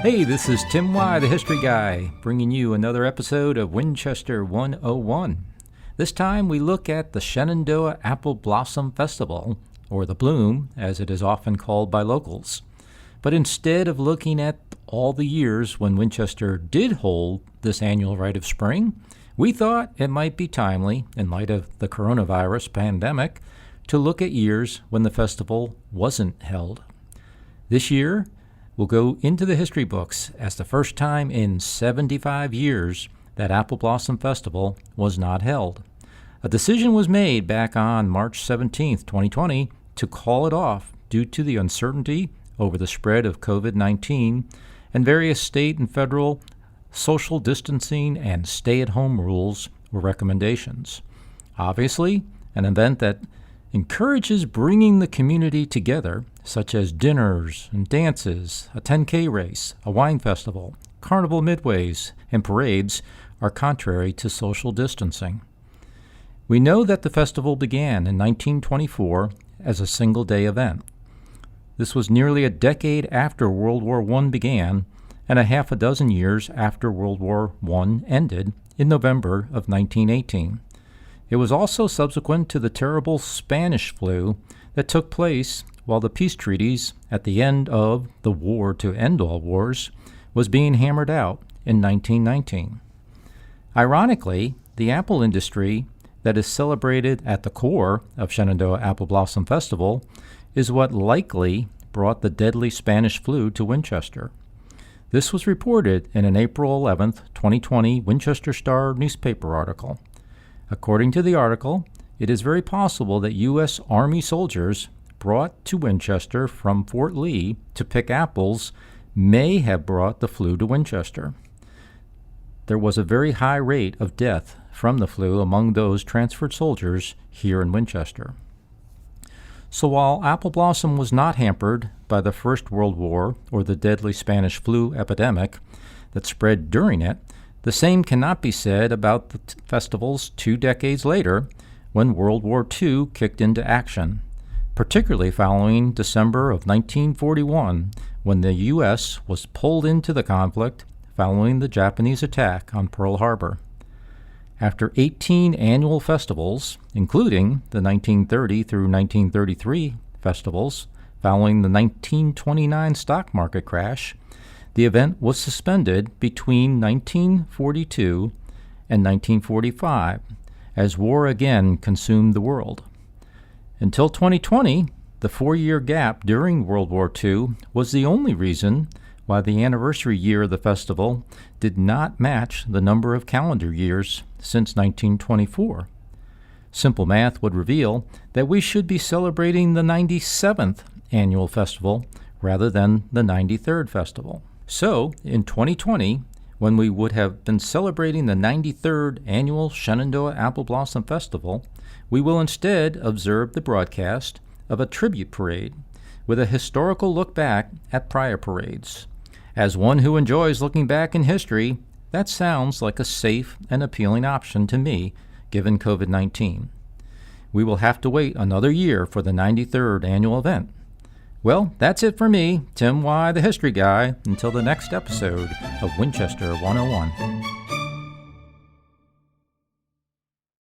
Hey, this is Tim Y, the History Guy, bringing you another episode of Winchester 101. This time we look at the Shenandoah Apple Blossom Festival, or the Bloom, as it is often called by locals. But instead of looking at all the years when Winchester did hold this annual rite of spring, we thought it might be timely, in light of the coronavirus pandemic, to look at years when the festival wasn't held. This year, we'll go into the history books as the first time in 75 years that Apple Blossom Festival was not held. A decision was made back on March 17, 2020, to call it off due to the uncertainty over the spread of COVID-19 and various state and federal social distancing and stay-at-home rules or recommendations. Obviously, an event that encourages bringing the community together, such as dinners and dances, a 10K race, a wine festival, carnival midways, and parades, are contrary to social distancing. We know that the festival began in 1924 as a single-day event. This was nearly a decade after World War I began and a half a dozen years after World War I ended in November of 1918. It was also subsequent to the terrible Spanish flu that took place while the peace treaties at the end of the war to end all wars was being hammered out in 1919. Ironically, the apple industry that is celebrated at the core of Shenandoah Apple Blossom Festival is what likely brought the deadly Spanish flu to Winchester. This was reported in an April 11, 2020 Winchester Star newspaper article. According to the article, it is very possible that U.S. Army soldiers brought to Winchester from Fort Lee to pick apples may have brought the flu to Winchester. There was a very high rate of death from the flu among those transferred soldiers here in Winchester. So while Apple Blossom was not hampered by the First World War or the deadly Spanish flu epidemic that spread during it, the same cannot be said about the festivals 2 decades later when World War II kicked into action, particularly following December of 1941 when the U.S. was pulled into the conflict following the Japanese attack on Pearl Harbor. After 18 annual festivals, including the 1930 through 1933 festivals following the 1929 stock market crash, the event was suspended between 1942 and 1945 as war again consumed the world. Until 2020, the 4-year gap during World War II was the only reason why the anniversary year of the festival did not match the number of calendar years since 1924. Simple math would reveal that we should be celebrating the 97th annual festival rather than the 93rd festival. So, in 2020, when we would have been celebrating the 93rd annual Shenandoah Apple Blossom Festival, we will instead observe the broadcast of a tribute parade with a historical look back at prior parades. As one who enjoys looking back in history, that sounds like a safe and appealing option to me, given COVID-19. We will have to wait another year for the 93rd annual event. Well, that's it for me, Tim Y, the History Guy, until the next episode of Winchester 101.